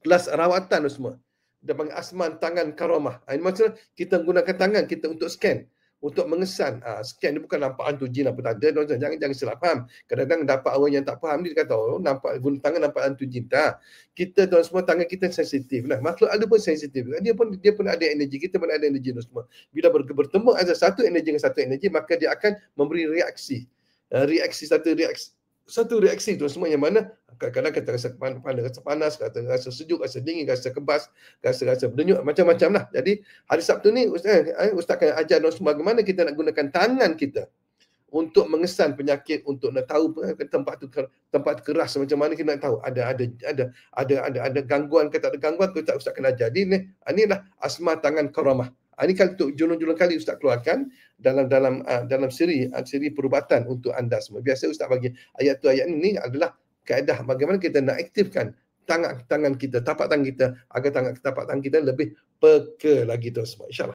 kelas rawatan semua. Dia panggil asman tangan karamah. Ini maksudnya kita gunakan tangan kita untuk scan, untuk mengesan. Scan ni bukan nampak hantu jin apa tak ada. Jangan salah faham. Kadang-kadang dapat orang yang tak faham dia kata, oh nampak guna tangan nampak hantu jin. Tak. Kita tuan semua tangan kita sensitif lah. Makhluk ada pun sensitif. Dia pun ada energi, kita pun ada energi semua. Bila bertemu ada satu energi dengan satu energi, maka dia akan memberi reaksi. Satu reaksi tu semua yang mana kadang-kadang kita rasa panas, rasa sejuk, rasa dingin, rasa kebas, rasa berdenyut, macam-macam lah. Jadi hari Sabtu ni Ustaz akan ajar semua bagaimana kita nak gunakan tangan kita untuk mengesan penyakit, untuk nak tahu tempat keras macam mana kita nak tahu ada gangguan ke tak ada gangguan, kita Ustaz akan ajar. Jadi inilah asma tangan karamah. Ini kali untuk julung-julung kali Ustaz keluarkan dalam siri perubatan untuk anda semua. Biasa Ustaz bagi ayat ini adalah kaedah bagaimana kita nak aktifkan tangan kita, tapak tangan kita agar tapak tangan kita lebih peka lagi tu semua. InsyaAllah.